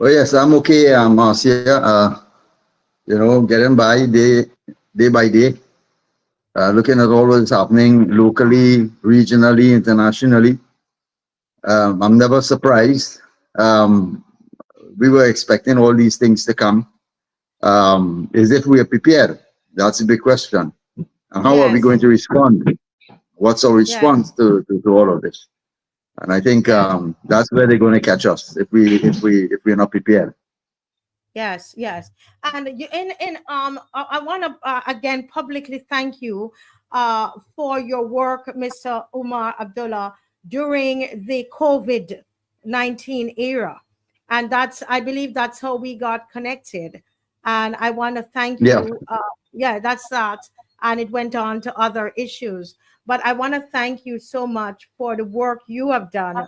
Oh yes, I'm okay, Marcia. Getting by day by day, looking at all what's happening locally, regionally, internationally. I'm never surprised. Um, we were expecting all these things to come. Is if we are prepared? That's a big question. And how are we Yes, going to respond? What's our yes, response to all of this? And I think yes. that's where they're going to catch us if we're not prepared. Yes, yes. And you in I want to again publicly thank you for your work, Mr. Umar Abdullah, during the COVID-19 era. And that's, I believe that's how we got connected. And I want to thank Yeah. you. Yeah, that's that. And it went on to other issues. But I want to thank you so much for the work you have done.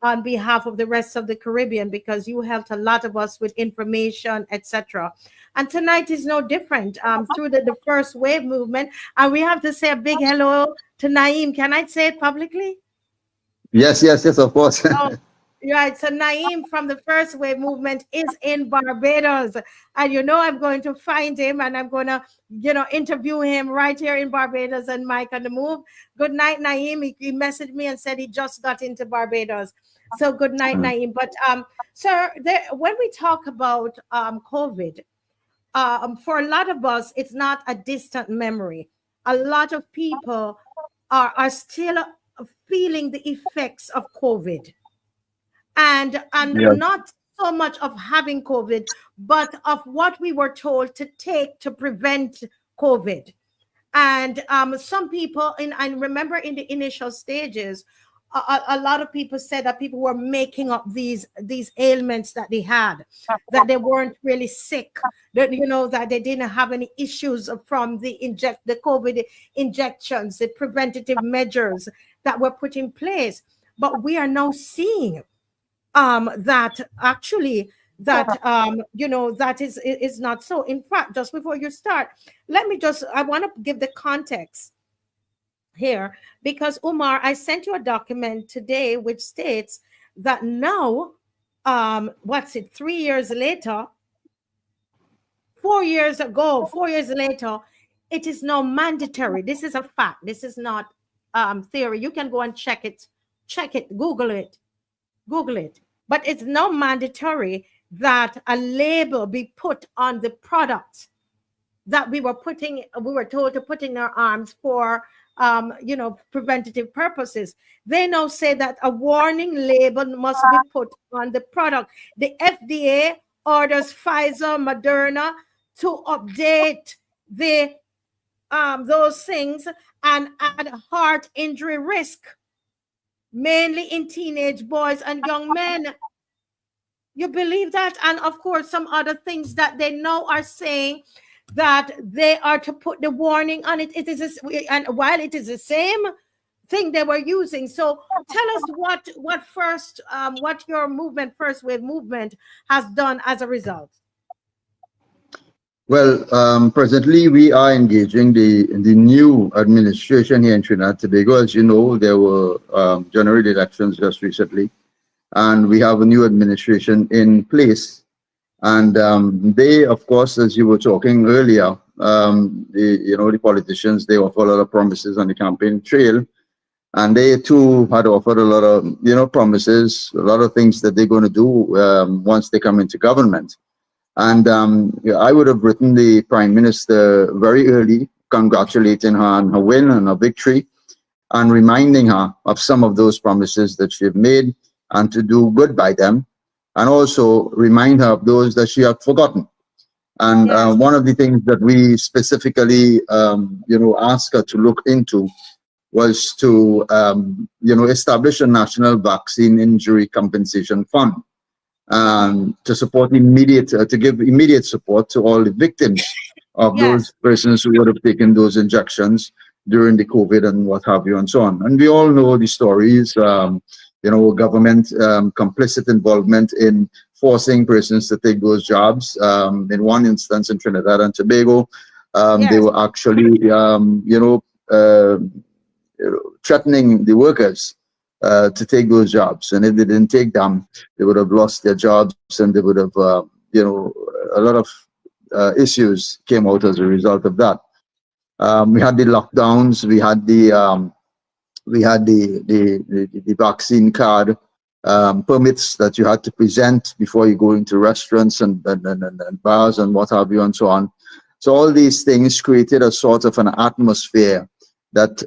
On behalf of the rest of the Caribbean, because you helped a lot of us with information, etc. And tonight is no different through the first wave movement. And we have to say a big hello to Naeem. Can I say it publicly? Yes, yes, yes, of course. Oh, right. So Naeem from the first wave movement is in Barbados. And you know I'm going to find him and I'm going to, interview him right here in Barbados and Mike on the Move. Good night, Naeem. He messaged me and said he just got into Barbados. So good night, Naeem. But sir, when we talk about COVID, for a lot of us, it's not a distant memory. A lot of people are still feeling the effects of COVID, and Yeah. not so much of having COVID, but of what we were told to take to prevent COVID. And some people, I remember in the initial stages, a lot of people said that people were making up these ailments that they had, that they weren't really sick, that that they didn't have any issues from the COVID injections, the preventative measures that were put in place. But we are now seeing that actually that that is not so. In fact, just before you start, I want to give the context here, because Umar, I sent you a document today which states that now, what's it, 3 years later, 4 years ago, 4 years later, it is now mandatory. This is a fact. This is not theory. You can go and check it, Google it. But it's now mandatory that a label be put on the product that we were told to put in our arms for preventative purposes. They now say that a warning label must be put on the product. The FDA orders Pfizer, Moderna to update the those things and add heart injury risk, mainly in teenage boys and young men. You believe that? And of course, some other things that they now are saying that they are to put the warning on it. And while it is the same thing they were using. So tell us what your movement, first wave movement, has done as a result. Well, presently we are engaging the new administration here in Trinidad and Tobago. As you know, there were general elections just recently, and we have a new administration in place. And they, of course, as you were talking earlier, the politicians, they offer a lot of promises on the campaign trail, and they too had offered a lot of promises, a lot of things that they're going to do once they come into government. And I would have written the Prime Minister very early, congratulating her on her win and her victory, and reminding her of some of those promises that she had made and to do good by them, and also remind her of those that she had forgotten. And Yes. one of the things that we specifically, asked her to look into was to, establish a national vaccine injury compensation fund. To support to give immediate support to all the victims of those Yes. persons who would have taken those injections during the COVID and what have you and so on. And we all know the stories, government complicit involvement in forcing persons to take those jobs. In one instance in Trinidad and Tobago, they Yes. were actually, threatening the workers to take those jobs. And if they didn't take them, they would have lost their jobs, and they would have, a lot of issues came out as a result of that. We had the lockdowns. We had the vaccine card permits that you had to present before you go into restaurants and bars and what have you and so on. So all these things created a sort of an atmosphere that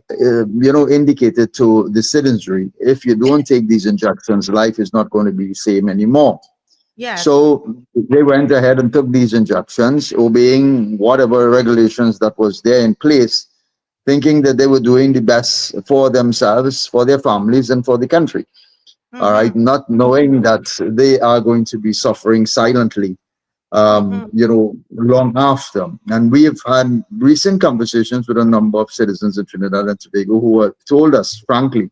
indicated to the citizenry, if you don't take these injections, life is not going to be the same anymore. Yes. So they went ahead and took these injections, obeying whatever regulations that was there in place, thinking that they were doing the best for themselves, for their families, and for the country. All right, not knowing that they are going to be suffering silently, long after. And we have had recent conversations with a number of citizens of Trinidad and Tobago who have told us, frankly,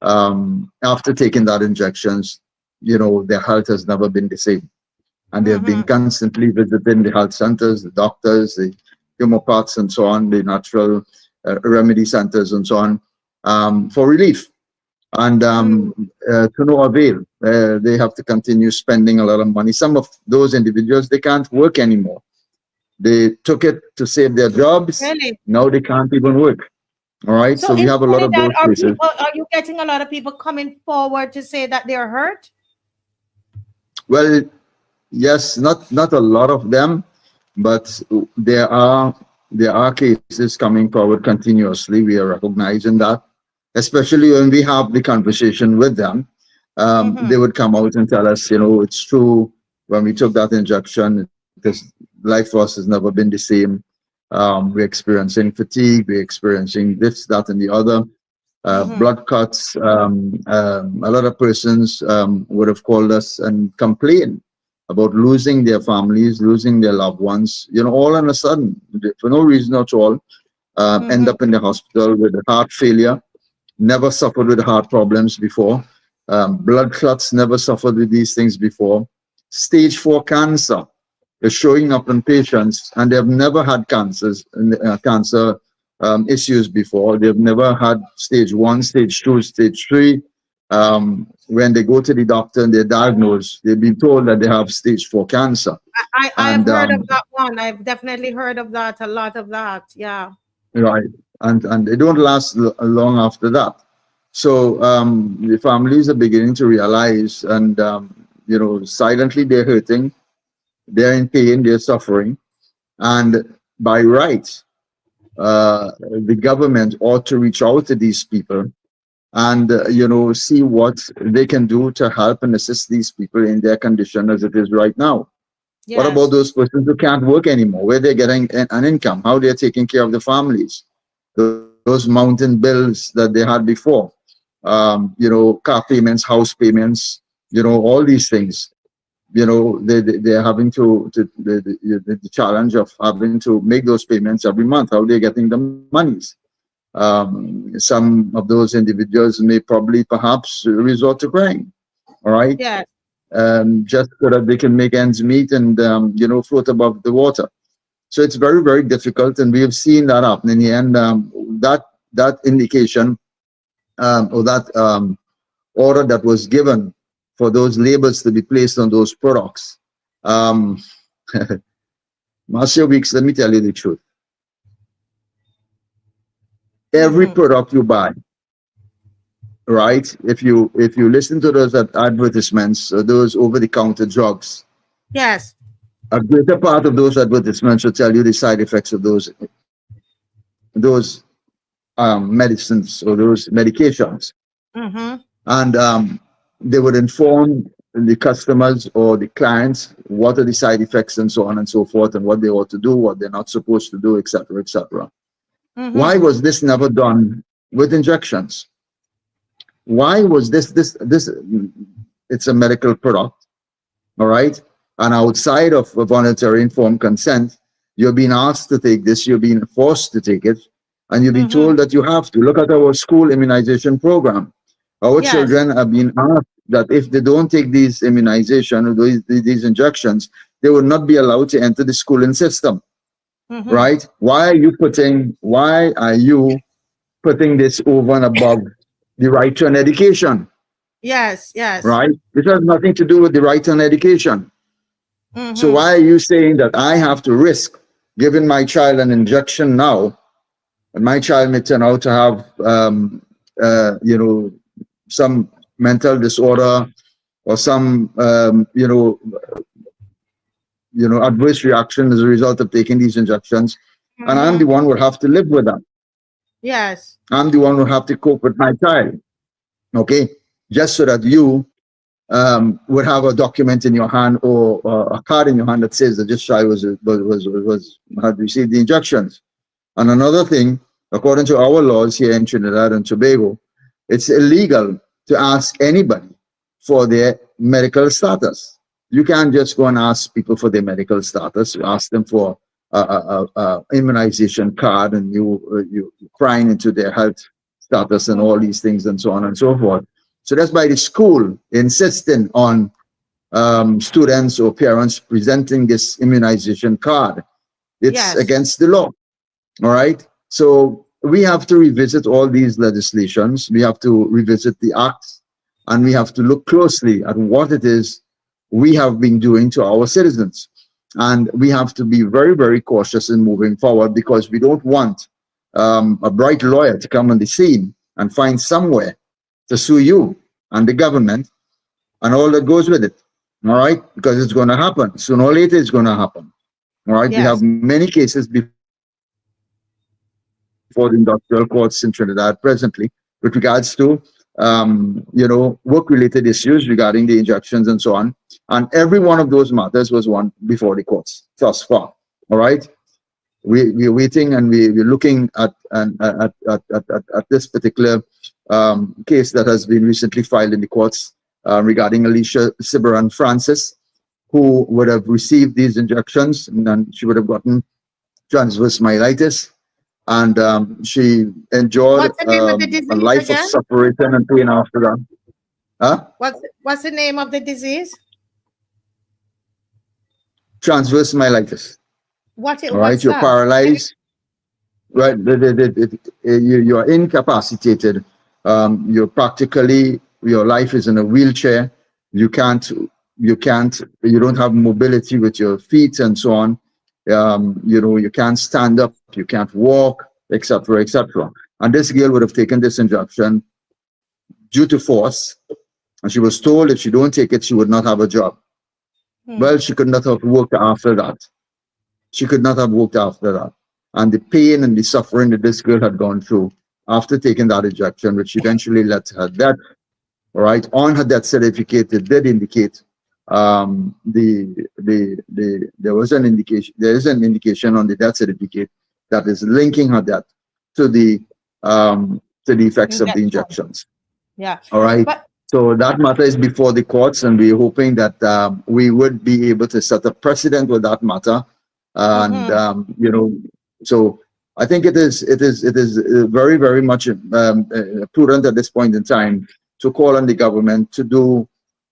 after taking that injections, their health has never been the same. And they have been constantly visiting the health centers, the doctors, the homeopaths, and so on, the natural remedy centers, and so on, for relief. And to no avail. They have to continue spending a lot of money. Some of those individuals, they can't work anymore. They took it to save their jobs. Really? Now they can't even work. All right. So we have a lot of those cases. Are you getting a lot of people coming forward to say that they're hurt? Well, yes, not a lot of them, but there are cases coming forward continuously. We are recognizing that, especially when we have the conversation with them. They would come out and tell us, it's true. When we took that injection, this life for us has never been the same. We're experiencing fatigue. We're experiencing this, that, and the other. Blood cuts. A lot of persons would have called us and complained about losing their families, losing their loved ones, all on a sudden, for no reason at all, end up in the hospital with a heart failure, never suffered with heart problems before, blood clots, never suffered with these things before, stage 4 cancer is showing up in patients, and they have never had cancer issues before. They've never had stage 1, stage 2, stage 3. When they go to the doctor and they're diagnosed, they've been told that they have stage 4 cancer. I've heard of that one. I've definitely heard of that, a lot of that. Yeah. Right. And they don't last long after that. So the families are beginning to realize, and silently they're hurting, they're in pain, they're suffering, and by right, the government ought to reach out to these people and see what they can do to help and assist these people in their condition as it is right now. Yes. What about those persons who can't work anymore? Where they're getting an income? How they're taking care of the families? Those mountain bills that they had before, car payments, house payments, all these things. They're having to the challenge of having to make those payments every month. How they're getting the monies? Some of those individuals may probably perhaps resort to crime. All right. Yeah. Just so that they can make ends meet and float above the water. So it's very, very difficult, and we have seen that happening here. And that indication or that order that was given for those labels to be placed on those products, Marcia Weeks, let me tell you the truth. Every product you buy, right? If you listen to those advertisements, those over-the-counter drugs, yes, a greater part of those advertisements will tell you the side effects of those medicines or those medications, and they would inform the customers or the clients what are the side effects and so on and so forth, and what they ought to do, what they're not supposed to do, etc., etc. Why was this never done with injections? Why was this? It's a medical product, all right? And outside of a voluntary informed consent, you're being asked to take this, you're being forced to take it, and you're being told that you have to. Look at our school immunization program. Our children are being asked that if they don't take these immunization or these injections, they will not be allowed to enter the schooling system. Right? Why are you putting this over and above the right to an education, Yes, yes. right? This has nothing to do with the right to an education. So Mm-hmm. why are you saying that I have to risk giving my child an injection now, and my child may turn out to have, some mental disorder or some, adverse reaction as a result of taking these injections, and I'm the Mm-hmm. one who will have to live with that. Yes. I'm the one who have to cope with my child. Okay, just so that you would have a document in your hand or a card in your hand that says that this child had received the injections. And another thing, according to our laws here in Trinidad and Tobago, it's illegal to ask anybody for their medical status. You can't just go and ask people for their medical status. You ask them for a immunization card, and you prying into their health status and all these things and so on and so forth. So that's by the school insisting on students or parents presenting this immunization card. It's Yes. against the law. All right. So we have to revisit all these legislations. We have to revisit the acts, and we have to look closely at what it is we have been doing to our citizens. And we have to be very, very cautious in moving forward, because we don't want a bright lawyer to come on the scene and find somewhere to sue you and the government and all that goes with it. All right. Because it's going to happen. Sooner or later, it's going to happen. All right. We have Yes. many cases before the industrial courts in Trinidad presently with regards to work-related issues regarding the injections and so on. And every one of those matters was won before the courts thus far. All right. We're waiting, and we're looking at this particular case that has been recently filed in the courts regarding Alicia Ciberan Francis, who would have received these injections, and she would have gotten transverse myitis, and she endured What's the name of the a disease life of again? separation and pain after that. Huh? What's the name of the disease? Transverse myelitis. All right, What's you're that? paralyzed. Right, you are incapacitated. You're practically, your life is in a wheelchair. You don't have mobility with your feet and so on. You can't stand up, you can't walk, etc., etc. And this girl would have taken this injection due to force, and she was told if she don't take it, she would not have a job. Well, she could not have worked after that. She could not have worked after that. And the pain and the suffering that this girl had gone through after taking that injection, which eventually led to her death. All right, on her death certificate, it did indicate there was an indication. There is an indication on the death certificate that is linking her death to the effects of the injections. Yeah. All right. But So that matter is before the courts, and we're hoping that we would be able to set a precedent with that matter. And so I think it is very, very much prudent at this point in time to call on the government to do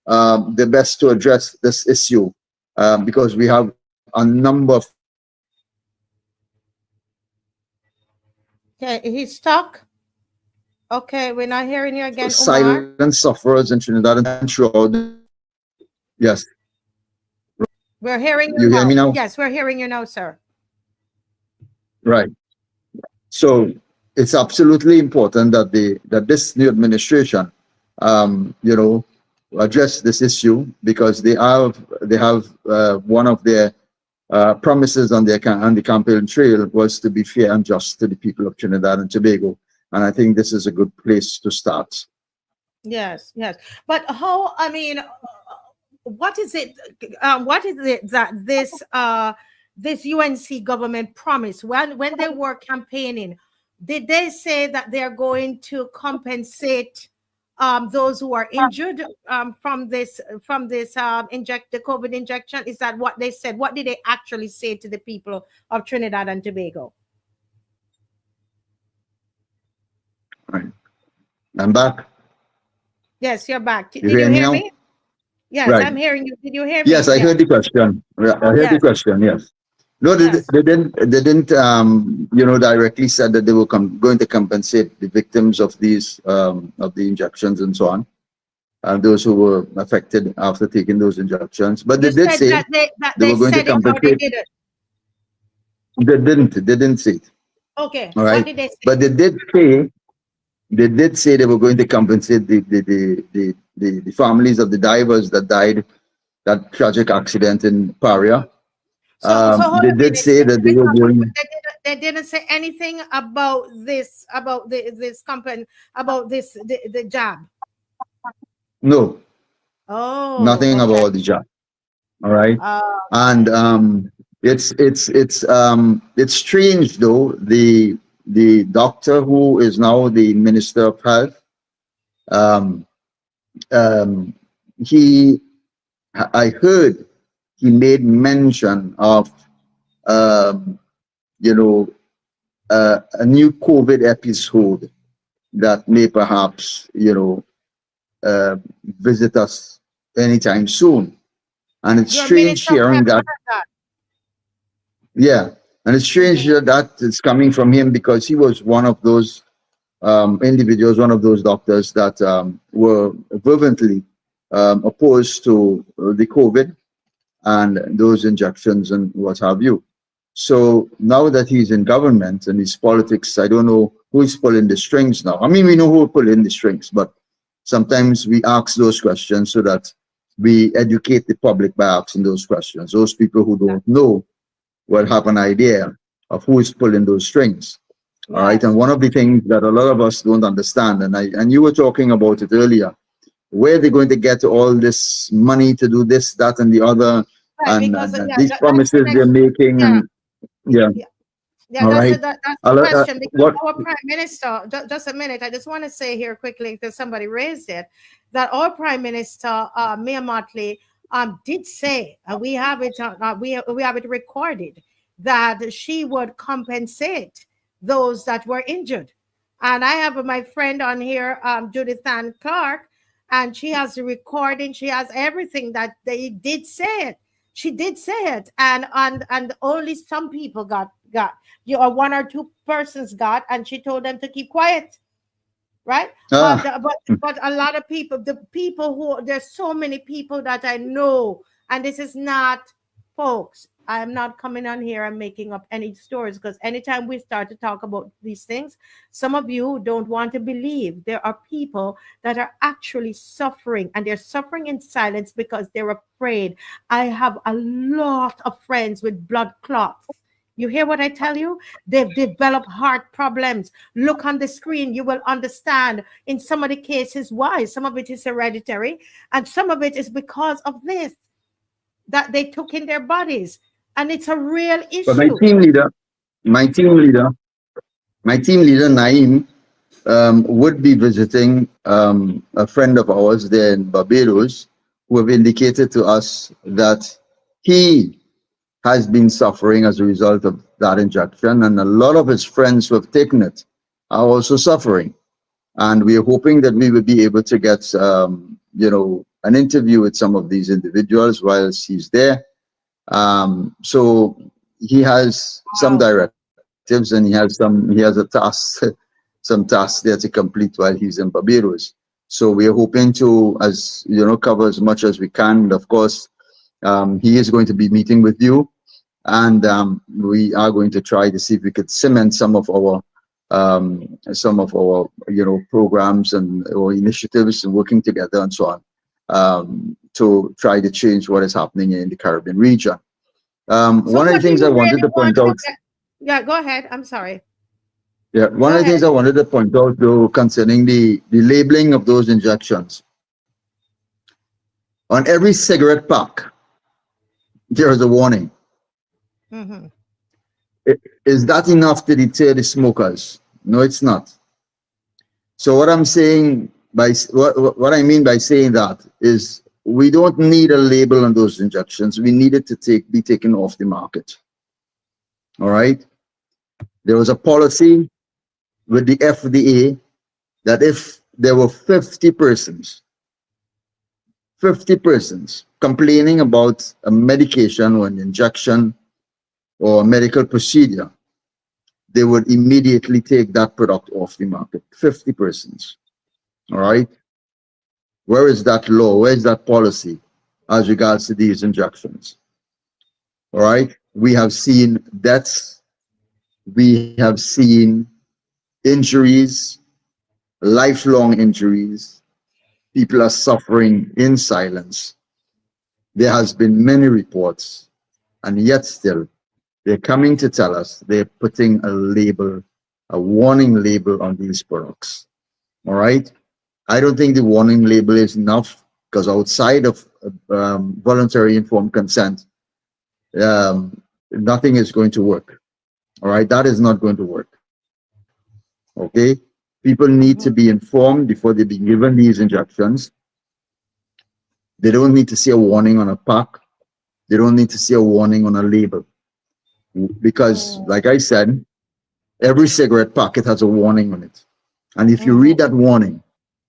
the best to address this issue, because we have a number of okay, he's stuck. Okay, we're not hearing you again, Umar. silent sufferers in Trinidad and throughout. Yes, We're hearing you you hear now. me now? Yes, we're hearing you now, sir. Right. So it's absolutely important that this new administration, address this issue, because they have one of their promises on the campaign trail was to be fair and just to the people of Trinidad and Tobago, and I think this is a good place to start. Yes, yes. But how, I mean, what is it? What is it that this UNC government promised when they were campaigning? Did they say that they're going to compensate those who are injured from this the COVID injection? Is that what they said? What did they actually say to the people of Trinidad and Tobago? Right. I'm back. Yes, you're back. Did You you hear me hear now? me? Yes, Right. I'm hearing you. Did you hear me? Yes, I Yes. heard the question. I heard the Yes. question. Yes. No, Yes. they didn't, directly said that they were going to compensate the victims of the injections and so on, and those who were affected after taking those injections. But they You did said say that they they were going to said it or they compensate. didn't. They didn't say it. Okay. All What right. did they say? But they did say they were going to compensate the families of the divers that died that tragic accident in Paria. So hold They a did minute. say that they were going. They didn't say anything about this, about this company, about this the job. No, Oh, nothing okay. about the job. All right. And Okay. it's strange though. The doctor who is now the Minister of Health, um, um, he I heard he made mention of um, you know a new COVID episode that may perhaps uh, visit us anytime soon. And it's Your strange Minister of hearing Health that. said that. Yeah, and it's strange Mhm. that it's coming from him because he was one of those individuals, one of those doctors that were fervently opposed to the COVID and those injections and what have you. So now that he's in government and his politics, I don't know who's pulling the strings now. I mean, we know who pulling the strings, but sometimes we ask those questions so that we educate the public by asking those questions. Those people who don't know will have an idea of who is pulling those strings. All right. And Yes. one of the things that a lot of us don't understand, and you were talking about it earlier, where they're going to get all this money to do this, that, and the other, Right, and, because and yeah, these that's the promises they're next. making, Yeah, and yeah, yeah, yeah. all right. That's the question because What? our prime minister. Just a minute. I just want to say here quickly because somebody raised it that our prime minister, Mia Motley, did say, we have it. We have it recorded that she would compensate those that were injured. And I have my friend on here, Judith Ann Clark, and she has the recording. She has everything that they did say it. She did say it, and only some people got one or two persons got, and she told them to keep quiet, right? But Ah, the, but a lot of people, the people who there's so many people that I know, and this is not, folks. I am not coming on here and making up any stories because anytime we start to talk about these things, some of you don't want to believe there are people that are actually suffering and they're suffering in silence because they're afraid. I have a lot of friends with blood clots. You hear what I tell you? They've developed heart problems. Look on the screen, you will understand in some of the cases why. Some of it is hereditary, and some of it is because of this that they took in their bodies. And it's a real but my issue. team leader, my team leader, my team leader Naeem would be visiting a friend of ours there in Barbados, who have indicated to us that he has been suffering as a result of that injection, and a lot of his friends who have taken it are also suffering. And we are hoping that we will be able to get, an interview with some of these individuals whilst he's there. So he has some Wow. directives, and he has a task, some tasks there to complete while he's in Barbados. So we are hoping to, as cover as much as we can. And of course, he is going to be meeting with you, and we are going to try to see if we could cement some of our programs and or initiatives and working together and so on, to try to change what is happening in the Caribbean region. So One of the what do things I you wanted really to want point to out, get? Yeah, go ahead. I'm sorry. yeah, one Go of the things ahead. I wanted to point out though concerning the labeling of those injections, on every cigarette pack there is a warning. Hmm. Is that enough to deter the smokers? No, it's not. So what I'm saying what I mean by saying that is we don't need a label on those injections. We need it to be taken off the market. All right. There was a policy with the FDA that if there were 50 persons complaining about a medication or an injection or medical procedure, they would immediately take that product off the market. 50 persons. All right. Where is that law? Where is that policy as regards to these injections? All right. We have seen deaths. We have seen injuries, lifelong injuries. People are suffering in silence. There has been many reports, and yet still they're coming to tell us they're putting a label, a warning label on these products. All right. I don't think the warning label is enough, because outside of voluntary informed consent, nothing is going to work. All right. That is not going to work. Okay. People need to be informed before they be given these injections. They don't need to see a warning on a pack. They don't need to see a warning on a label. Because, like I said, every cigarette packet has a warning on it. And if you read that warning,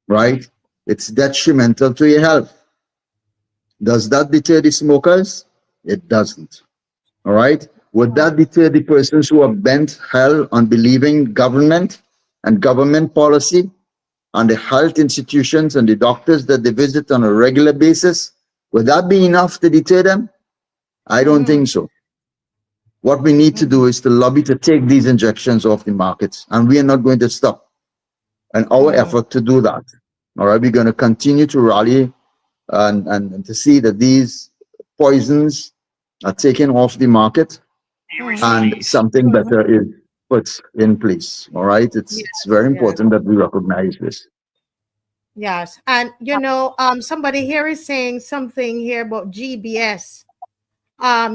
right, it's detrimental to your health. Does that deter the smokers? It doesn't. All right. Would that deter the persons who are bent hell on believing government and government policy and the health institutions and the doctors that they visit on a regular basis? Would that be enough to deter them? I don't think so. What we need to do is to lobby to take these injections off the markets, and we are not going to stop in our effort to do that. All right, we're going to continue to rally and to see that these poisons are taken off the market and something better is put in place. All right, it's very important that we recognize this. Yes, and somebody here is saying something here about GBS.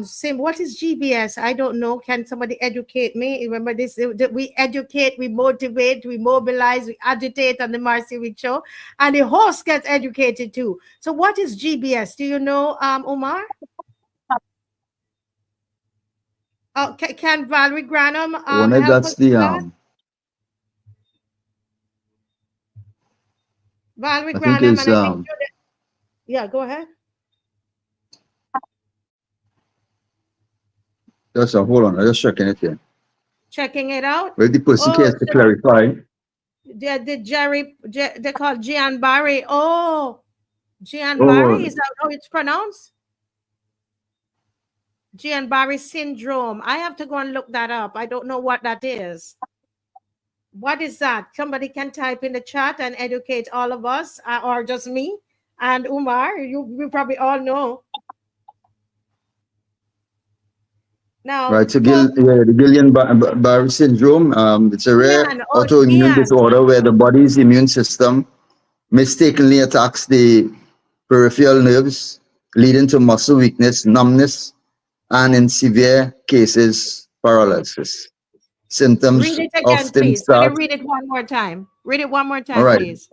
Sim, what is GBS? I don't know. Can somebody educate me? Remember this? We educate, we motivate, we mobilize, we agitate on the Marcia Week show, and the host gets educated too. So, what is GBS? Do you know, Umar? Oh, can Valerie Granum help us with that? Valerie Granum, and I think yeah, go ahead. Hold on, I'm just checking it here. Checking it out. Well, the person cares to clarify. They call Gillian Bar. Oh, Gillian Bar, is that how it's pronounced? Gillian Bar Syndrome. I have to go and look that up. I don't know what that is. What is that? Somebody can type in the chat and educate all of us, or just me and Umar. You probably all know. Now, right, so the Gillian Bar Syndrome, it's a rare autoimmune disorder where the body's immune system mistakenly attacks the peripheral nerves, leading to muscle weakness, numbness, and in severe cases, paralysis. Symptoms read it again, often please. start. Read it one more time. Read it one more time, right. Please.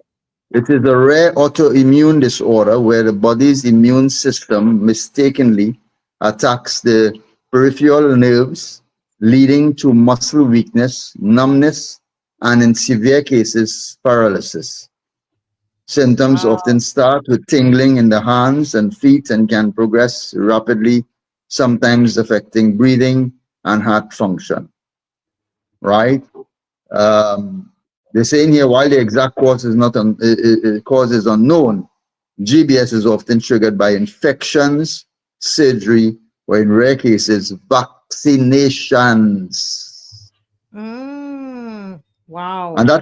It is a rare autoimmune disorder where the body's immune system mistakenly attacks the peripheral nerves, leading to muscle weakness, numbness, and in severe cases, paralysis. Symptoms often start with tingling in the hands and feet and can progress rapidly, sometimes affecting breathing and heart function. Right? They're saying here, while the exact cause is cause is unknown, GBS is often triggered by infections, surgery, or in rare cases, vaccinations. Wow. And that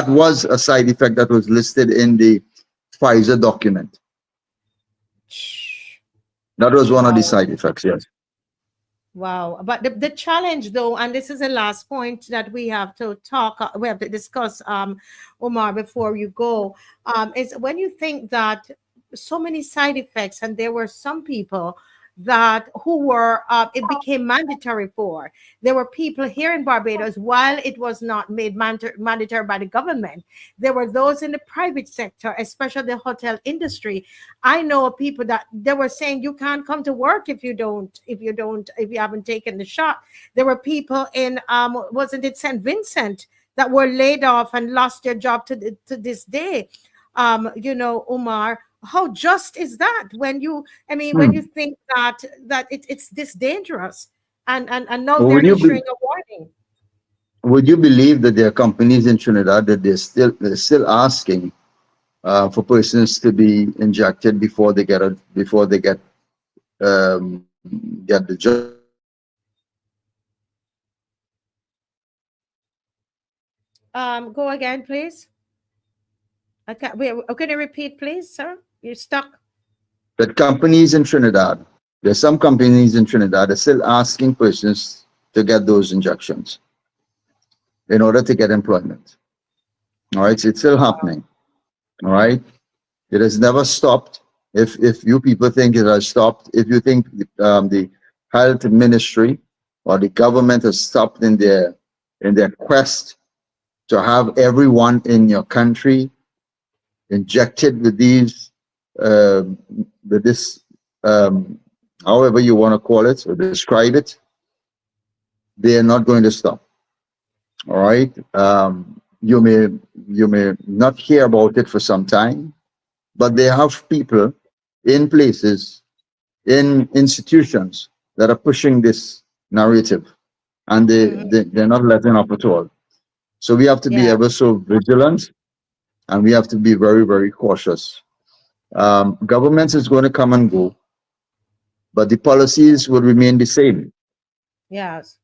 was a side effect that was listed in the Pfizer document. That was one of the side effects, yes. Wow. But the challenge, though, and this is the last point that we have to discuss, Umar, before you go, is when you think that so many side effects, and there were some people who were it became mandatory for. There were people here in Barbados, while it was not made mandatory by the government, there were those in the private sector, especially the hotel industry. I know people that they were saying you can't come to work if you haven't taken the shot. There were people in wasn't it St. Vincent that were laid off and lost their job to this day. Umar, how just is that when you, I mean, when you Hmm. think that it's this dangerous, and now Would they're you issuing be, a warning. would you believe that there are companies in Trinidad that they're still asking for persons to be injected before they get get the job done? Go again, please. Okay, wait, can you repeat, please, sir? You're stuck. That companies in Trinidad, there's some companies in Trinidad that are still asking persons to get those injections in order to get employment. All right, so it's still happening. All right, it has never stopped. If you people think it has stopped, if you think the health ministry or the government has stopped in their quest to have everyone in your country injected with these with this however you want to call it or describe it, they are not going to stop. All right. You may not hear about it for some time, but they have people in places, in institutions that are pushing this narrative, and Hmm. they're not letting up at all. So we have to be Yeah. ever so vigilant, and we have to be very, very cautious. Governments is going to come and go, but the policies will remain the same. Yes.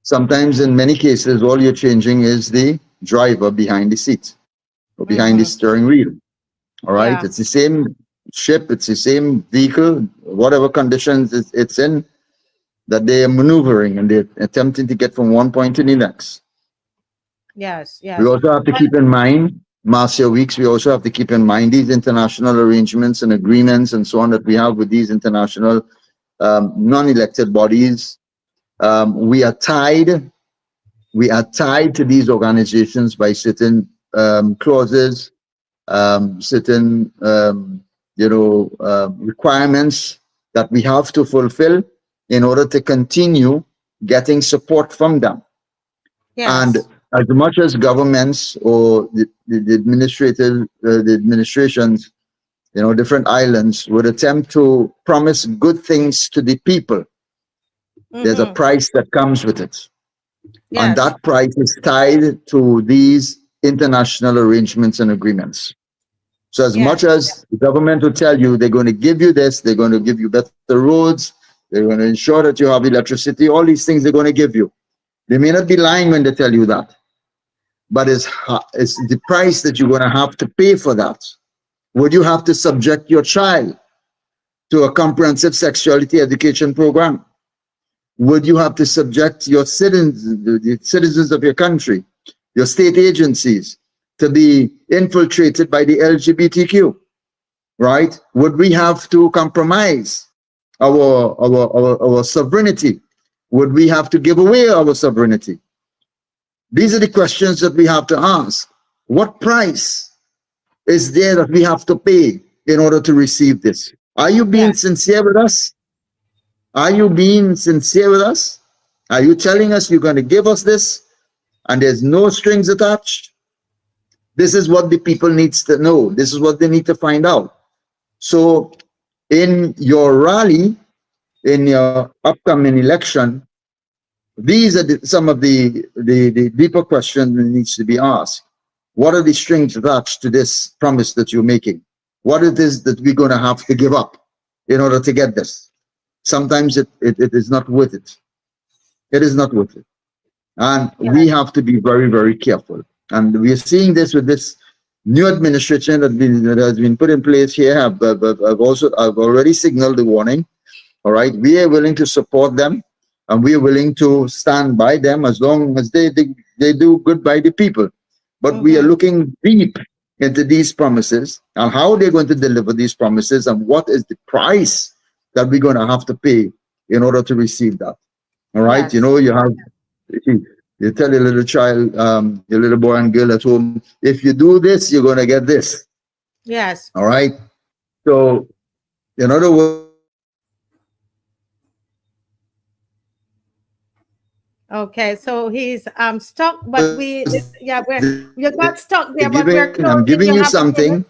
Sometimes, in many cases, all you're changing is the driver behind the seat or behind the Hmm. steering wheel. All right, Yeah. it's the same ship, it's the same vehicle, whatever conditions it's in, that they are maneuvering and they're attempting to get from one point to the next. Yes. We Yes. also have to keep in mind, Marcia Weeks, we also have to keep in mind these international arrangements and agreements and so on that we have with these international non-elected bodies. We are tied. We are tied to these organizations by certain clauses, certain requirements that we have to fulfill in order to continue getting support from them. And Yes. as much as governments or the administrative the administrations, different islands would attempt to promise good things to the people, there's a Hmm. price that comes with it. And Yes. that price is tied to these international arrangements and agreements. So as much Yes. as the government will tell you they're going to give you this, they're going to give you better roads, they're going to ensure that you have electricity, all these things they're going to give you. They may not be lying when they tell you that, but it's the price that you're going to have to pay for that. Would you have to subject your child to a comprehensive sexuality education program? Would you have to subject your citizens, the citizens of your country, your state agencies, to be infiltrated by the LGBTQ? Right? Would we have to compromise our sovereignty? Would we have to give away our sovereignty? These are the questions that we have to ask. What price is there that we have to pay in order to receive this? Are you being Yes. sincere with us? Are you being sincere with us? Are you telling us you're going to give us this and there's no strings attached? This is what the people needs to know. This is what they need to find out. So in your rally, in your upcoming election, these are some of the deeper questions that needs to be asked. What are the strings attached to this promise that you're making? What it is that we're going to have to give up in order to get this? Sometimes it is not worth it. It is not worth it. And Yes. we have to be very, very careful. And we are seeing this with this new administration that has been put in place here. I've already signaled the warning. All right, we are willing to support them, and we are willing to stand by them as long as they do good by the people. But we are Hmm. looking deep into these promises and how they're going to deliver these promises and what is the price that we're going to have to pay in order to receive that. All right, Yes. you tell your little child, your little boy and girl at home, if you do this, you're going to get this. Yes. All right. So, in other words, Okay, so he's stuck, but we, they're yeah, we're, giving, you got I'm stuck giving there, you but we're something closing. You have a minute.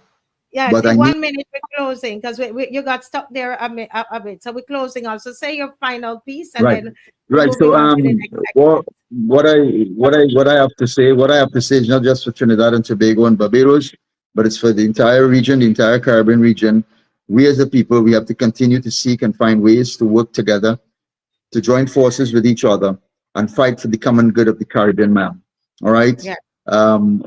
Yeah, But see, I need 1 minute we're closing because you got stuck there a bit. So we're closing also. Say your final piece and right, then we're right. moving So on to the next what segment. what I have to say is not just for Trinidad and Tobago and Barbados, but it's for the entire region, the entire Caribbean region. We as a people, we have to continue to seek and find ways to work together, to join forces with each other and fight for the common good of the Caribbean man. All right. Yeah,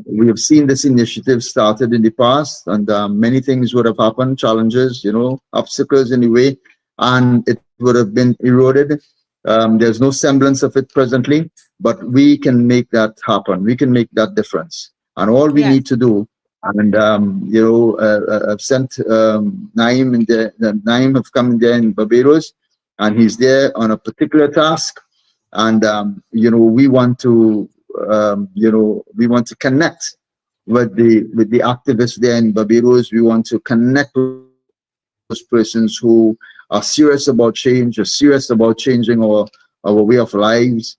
We have seen this initiative started in the past, and many things would have happened, challenges, obstacles in the way, and it would have been eroded. There's no semblance of it presently, but we can make that happen. We can make that difference. And all we yes, need to do, and I've sent Naim in there. Naim have come in there in Barbados, and he's there on a particular task. And we want to connect with the activists there in Barbados. We want to connect with those persons who are serious about change, are serious about changing our way of lives,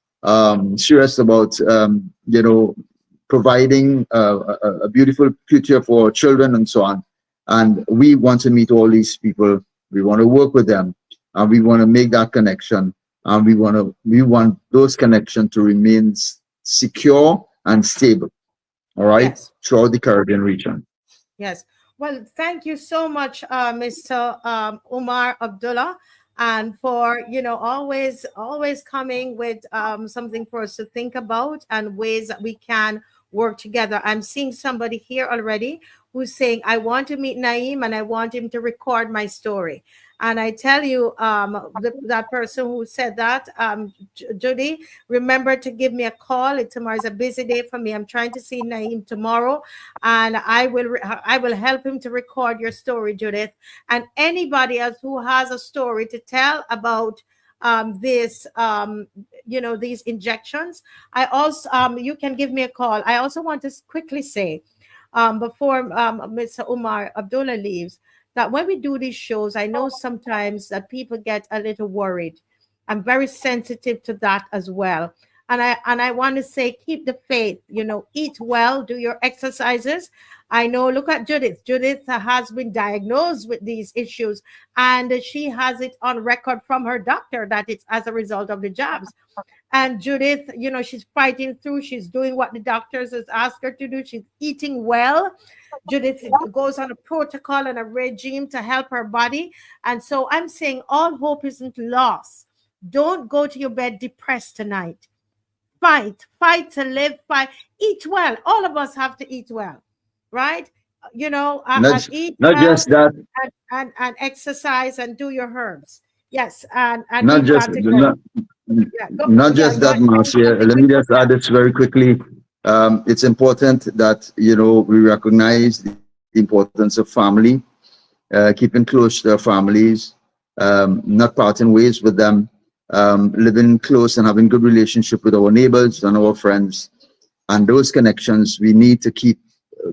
serious about providing a beautiful future for our children and so on. And we want to meet all these people. We want to work with them, and we want to make that connection. And we want those connections to remain secure and stable. All right, yes. throughout the Caribbean region. Yes. Well, thank you so much, Mr. Umar Abdullah, and for always coming with something for us to think about and ways that we can work together. I'm seeing somebody here already who's saying, "I want to meet Naeem and I want him to record my story." And I tell you, that person who said that, Judy, remember to give me a call. Tomorrow's a busy day for me. I'm trying to see Naeem tomorrow, and I will help him to record your story, Judith. And anybody else who has a story to tell about these injections, I also you can give me a call. I also want to quickly say, before Mr. Umar Abdullah leaves, that when we do these shows, I know sometimes that people get a little worried. I'm very sensitive to that as well. And I want to say, keep the faith, eat well, do your exercises. I know, look at Judith. Judith has been diagnosed with these issues, and she has it on record from her doctor that it's as a result of the jabs. And Judith, she's fighting through. She's doing what the doctors has asked her to do. She's eating well. Judith goes on a protocol and a regime to help her body. And so I'm saying all hope isn't lost. Don't go to your bed depressed tonight. Fight to live, fight, eat well. All of us have to eat well, right? And Not eat not well just that, and exercise and do your herbs. Yes, and not we've just got to go. not, Yeah, go. not Yeah, just go that, ahead. Say Marcia. something Let with me just add yourself. this very quickly. It's important that we recognize the importance of family, keeping close to their families, not parting ways with them, living close and having good relationship with our neighbors and our friends. And those connections we need to keep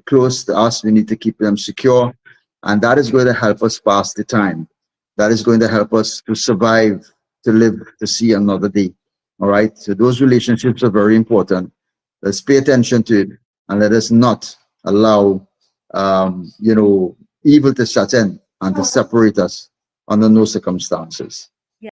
close to us. We need to keep them secure, and that is going to help us pass the time. That is going to help us to survive, to live, to see another day. All right. So those relationships are very important. Let's pay attention to it, and let us not allow, evil to set in and to separate us under no circumstances.